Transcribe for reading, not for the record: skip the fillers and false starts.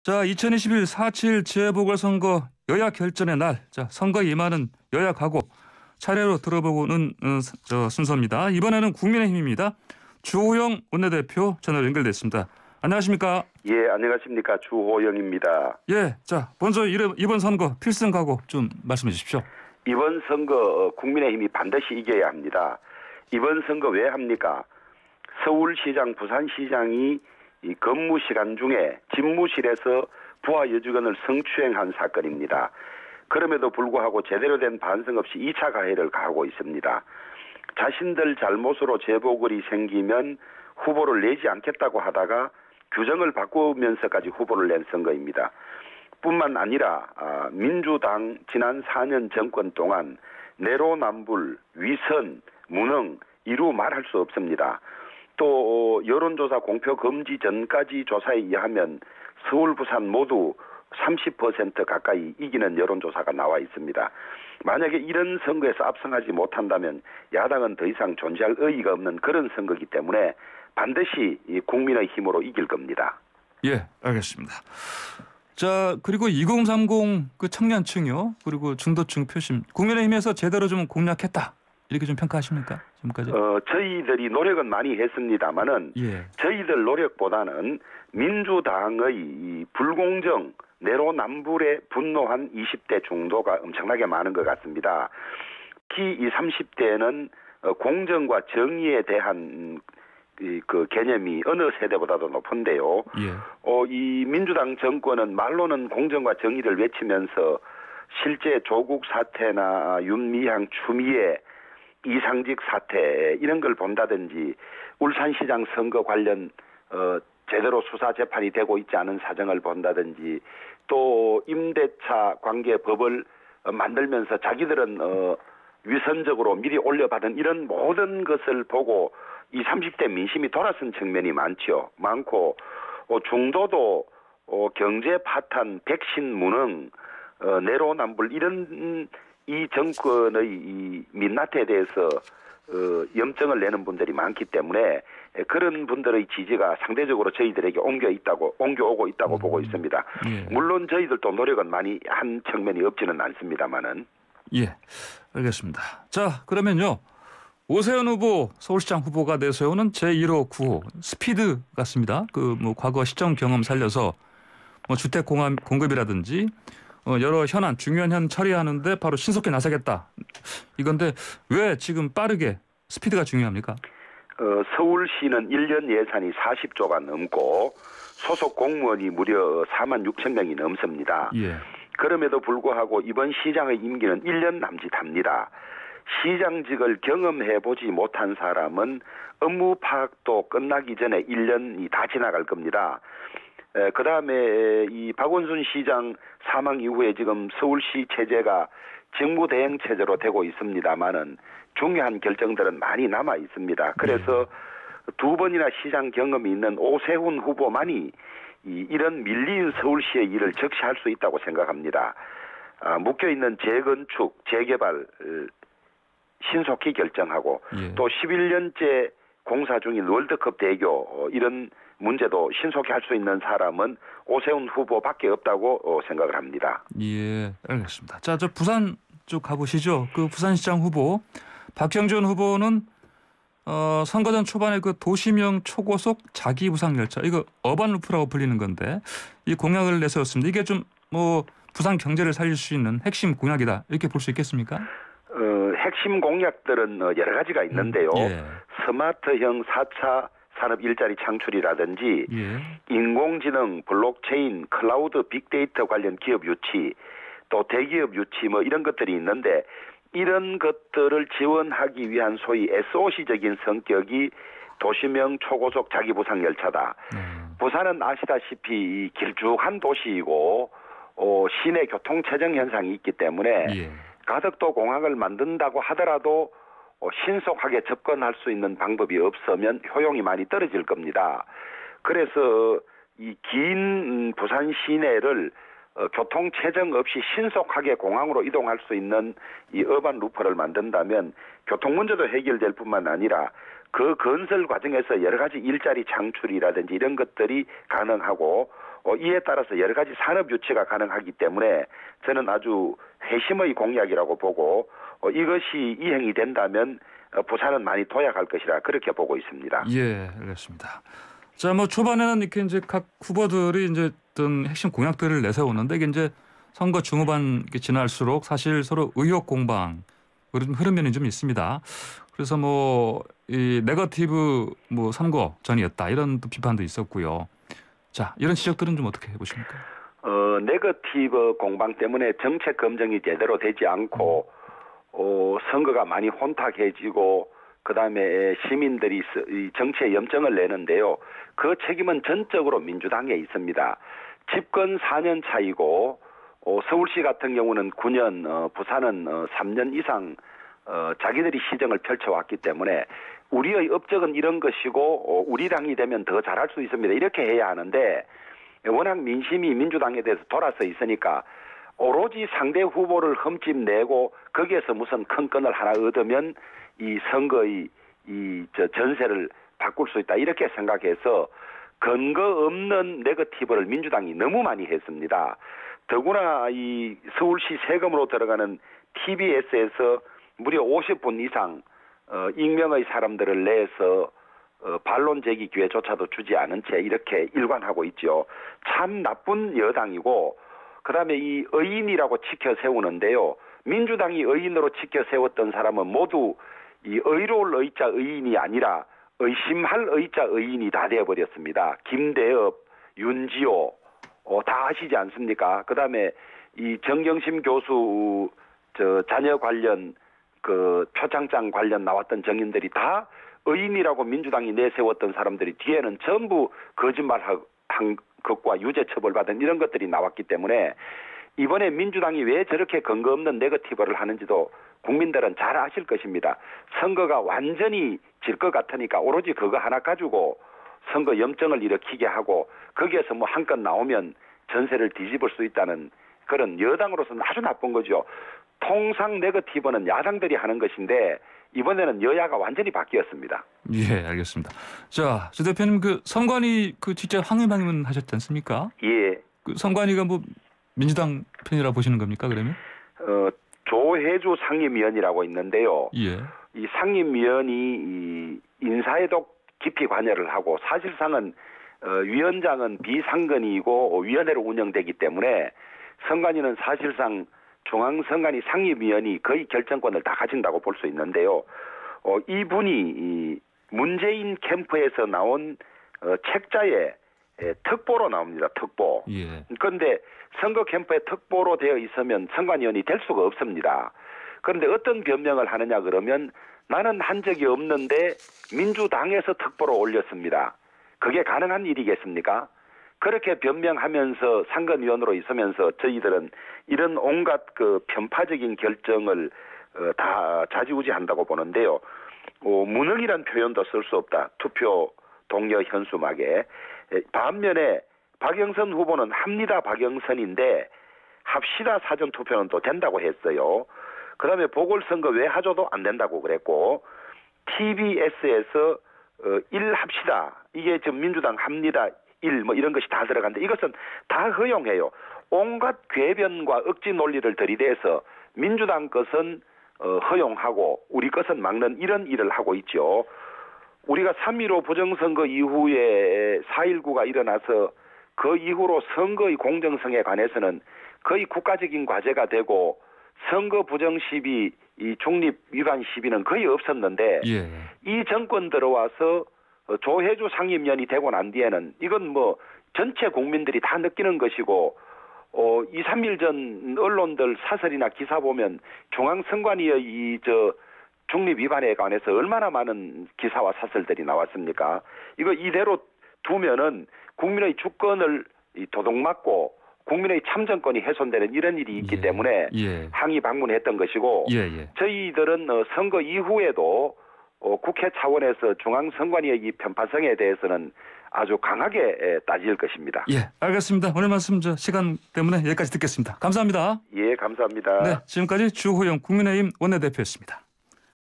자, 2021 4.7 재보궐선거 여야 결전의 날. 자, 선거에 임하는 여야 각오 차례로 들어보고는 순서입니다. 이번에는 국민의힘입니다. 주호영 원내대표 전화로 연결됐습니다. 안녕하십니까? 예, 안녕하십니까. 주호영입니다. 예, 자, 먼저 이번 선거 필승 각오 좀 말씀해 주십시오. 이번 선거 국민의힘이 반드시 이겨야 합니다. 이번 선거 왜 합니까? 서울시장, 부산시장이 이 근무 시간 중에 집무실에서 부하 여직원을 성추행한 사건입니다. 그럼에도 불구하고 제대로 된 반성 없이 2차 가해를 가하고 있습니다. 자신들 잘못으로 재보궐이 생기면 후보를 내지 않겠다고 하다가 규정을 바꾸면서까지 후보를 낸 선거입니다. 뿐만 아니라 민주당 지난 4년 정권 동안 내로남불, 위선, 무능 이루 말할 수 없습니다. 또 여론조사 공표 금지 전까지 조사에 의하면 서울, 부산 모두 30% 가까이 이기는 여론조사가 나와 있습니다. 만약에 이런 선거에서 압승하지 못한다면 야당은 더 이상 존재할 의의가 없는 그런 선거이기 때문에 반드시 국민의 힘으로 이길 겁니다. 예, 알겠습니다. 자, 그리고 2030 그 청년층이요, 그리고 중도층 표심 국민의힘에서 제대로 좀 공략했다 이렇게 좀 평가하십니까? 지금까지? 저희들이 노력은 많이 했습니다만은 저희들 노력보다는 민주당의 이 불공정 내로남불에 분노한 20대 중도가 엄청나게 많은 것 같습니다. 특히 이 30대는 공정과 정의에 대한 그 개념이 어느 세대보다도 높은데요. 이 민주당 정권은 말로는 공정과 정의를 외치면서 실제 조국 사태나 윤미향 추미애 이상직 사태 이런 걸 본다든지 울산시장 선거 관련 제대로 수사 재판이 되고 있지 않은 사정을 본다든지 또 임대차 관계 법을 만들면서 자기들은 위선적으로 미리 올려받은 이런 모든 것을 보고 이 30대 민심이 돌아선 측면이 많고 중도도 경제 파탄, 백신 무능, 내로남불 이런 이 정권의 이 민낯에 대해서 염증을 내는 분들이 많기 때문에 그런 분들의 지지가 상대적으로 저희들에게 옮겨오고 있다고 보고 있습니다. 물론 저희들도 노력은 많이 한 측면이 없지는 않습니다만은. 예, 알겠습니다. 자, 그러면요. 오세훈 후보 서울시장 후보가 내세우는 제1호 구호 스피드 같습니다. 그 뭐 과거 시정 경험 살려서 뭐 주택 공급이라든지 여러 현안 중요한 현 처리하는데 바로 신속히 나서겠다. 이건데 왜 지금 빠르게 스피드가 중요합니까? 서울시는 1년 예산이 40조가 넘고 소속 공무원이 무려 4만 6천 명이 넘습니다. 그럼에도 불구하고 이번 시장의 임기는 1년 남짓합니다. 시장직을 경험해보지 못한 사람은 업무 파악도 끝나기 전에 1년이 다 지나갈 겁니다. 그 다음에 이 박원순 시장 사망 이후에 지금 서울시 체제가 직무대행 체제로 되고 있습니다만은 중요한 결정들은 많이 남아 있습니다. 그래서 두 번이나 시장 경험이 있는 오세훈 후보만이 이런 밀린 서울시의 일을 적시할 수 있다고 생각합니다. 묶여있는 재건축, 재개발 신속히 결정하고 또 11년째 공사 중인 월드컵 대교 이런 문제도 신속히 할 수 있는 사람은 오세훈 후보밖에 없다고 생각을 합니다. 예, 알겠습니다. 자, 저 부산 쪽 가보시죠. 그 부산시장 후보 박형준 후보는 선거전 초반에 그 도시명 초고속 자기부상 열차 이거 어반 루프라고 불리는 건데 이 공약을 내세웠습니다. 이게 좀 뭐 부산 경제를 살릴 수 있는 핵심 공약이다 이렇게 볼 수 있겠습니까? 핵심 공약들은 여러 가지가 있는데요. 스마트형 4차 산업 일자리 창출이라든지 인공지능, 블록체인, 클라우드, 빅데이터 관련 기업 유치, 또 대기업 유치 뭐 이런 것들이 있는데 이런 것들을 지원하기 위한 소위 SOC적인 성격이 도시명 초고속 자기부상 열차다. 부산은 아시다시피 길쭉한 도시이고 시내 교통 체증 현상이 있기 때문에 가덕도 공항을 만든다고 하더라도 신속하게 접근할 수 있는 방법이 없으면 효용이 많이 떨어질 겁니다. 그래서 이 긴 부산 시내를 교통 체증 없이 신속하게 공항으로 이동할 수 있는 이 어반 루퍼를 만든다면 교통 문제도 해결될 뿐만 아니라 그 건설 과정에서 여러 가지 일자리 창출이라든지 이런 것들이 가능하고 이에 따라서 여러 가지 산업 유치가 가능하기 때문에 저는 아주 회심의 공약이라고 보고 이것이 이행이 된다면 부산은 많이 도약할 것이라 그렇게 보고 있습니다. 예, 알겠습니다. 자, 뭐 초반에는 이렇게 이제 각 후보들이 이제 어떤 핵심 공약들을 내세우는데 이게 이제 선거 중후반 지날수록 사실 서로 의혹 공방 그런 흐름면이 좀 있습니다. 그래서 뭐 이 네거티브 뭐 선거 전이었다 이런 또 비판도 있었고요. 자, 이런 지적들은 좀 어떻게 보십니까? 네거티브 공방 때문에 정책 검증이 제대로 되지 않고 선거가 많이 혼탁해지고 그다음에 시민들이 이 정치에 염증을 내는데요. 그 책임은 전적으로 민주당에 있습니다. 집권 4년 차이고 서울시 같은 경우는 9년, 부산은 3년 이상 자기들이 시정을 펼쳐왔기 때문에 우리의 업적은 이런 것이고 우리 당이 되면 더 잘할 수 있습니다. 이렇게 해야 하는데 워낙 민심이 민주당에 대해서 돌아서 있으니까 오로지 상대 후보를 흠집내고 거기에서 무슨 큰 건을 하나 얻으면 이 선거의 전세를 바꿀 수 있다 이렇게 생각해서 근거 없는 네거티브를 민주당이 너무 많이 했습니다. 더구나 이 서울시 세금으로 들어가는 TBS에서 무려 50분 이상 익명의 사람들을 내서 반론 제기 기회조차도 주지 않은 채 이렇게 일관하고 있죠. 참 나쁜 여당이고 그다음에 이 의인이라고 지켜 세우는데요. 민주당이 의인으로 지켜 세웠던 사람은 모두 이 의로울 의자 의인이 아니라 의심할 의자 의인이 다 되어버렸습니다. 김대엽, 윤지호 다 아시지 않습니까? 그다음에 이 정경심 교수 자녀 관련 그 표창장 관련 나왔던 정인들이 다 의인이라고 민주당이 내세웠던 사람들이 뒤에는 전부 거짓말한 것과 유죄 처벌받은 이런 것들이 나왔기 때문에 이번에 민주당이 왜 저렇게 근거 없는 네거티브를 하는지도 국민들은 잘 아실 것입니다. 선거가 완전히 질 것 같으니까 오로지 그거 하나 가지고 선거 염증을 일으키게 하고 거기에서 뭐 한 건 나오면 전세를 뒤집을 수 있다는 그런 여당으로서는 아주 나쁜 거죠. 통상 네거티브는 야당들이 하는 것인데 이번에는 여야가 완전히 바뀌었습니다. 예, 알겠습니다. 자, 조 대표님 그 선관위 그 직접 항의 방문 하셨지 않습니까? 예. 그 선관위가 뭐 민주당 편이라 보시는 겁니까 그러면? 조혜주 상임위원이라고 있는데요. 예. 이 상임위원이 이 인사에도 깊이 관여를 하고 사실상은 위원장은 비상근이고 위원회로 운영되기 때문에 선관위는 사실상 중앙선관위 상임위원이 거의 결정권을 다 가진다고 볼 수 있는데요. 이분이 이 문재인 캠프에서 나온 책자에 특보로 나옵니다. 특보. 예. 그런데 선거 캠프에 특보로 되어 있으면 선관위원이 될 수가 없습니다. 그런데 어떤 변명을 하느냐 그러면 나는 한 적이 없는데 민주당에서 특보로 올렸습니다. 그게 가능한 일이겠습니까? 그렇게 변명하면서 상근위원으로 있으면서 저희들은 이런 온갖 그 편파적인 결정을 다 좌지우지한다고 보는데요. 무능이란 표현도 쓸 수 없다. 투표 동료 현수막에. 반면에 박영선 후보는 합니다 박영선인데 합시다 사전투표는 또 된다고 했어요. 그다음에 보궐선거 외하조도 안 된다고 그랬고 TBS에서 일합시다. 이게 지금 민주당 합니다. 뭐 이런 것이 다 들어간데 이것은 다 허용해요. 온갖 궤변과 억지 논리를 들이대서 민주당 것은 허용하고 우리 것은 막는 이런 일을 하고 있죠. 우리가 3.15 부정선거 이후에 4.19가 일어나서 그 이후로 선거의 공정성에 관해서는 거의 국가적인 과제가 되고 선거 부정 시비, 이 중립 위반 시비는 거의 없었는데 예. 이 정권 들어와서 조혜주 상임위원이 되고 난 뒤에는 이건 뭐 전체 국민들이 다 느끼는 것이고 2, 3일 전 언론들 사설이나 기사 보면 중앙선관위의 이 중립 위반에 관해서 얼마나 많은 기사와 사설들이 나왔습니까? 이거 이대로 두면은 국민의 주권을 도둑맞고 국민의 참정권이 훼손되는 이런 일이 있기 때문에 항의 방문했던 것이고 저희들은 선거 이후에도 국회 차원에서 중앙선관위의 이 편파성에 대해서는 아주 강하게 따질 것입니다. 예, 알겠습니다. 오늘 말씀 시간 때문에 여기까지 듣겠습니다. 감사합니다. 예, 감사합니다. 네, 지금까지 주호영 국민의힘 원내대표였습니다.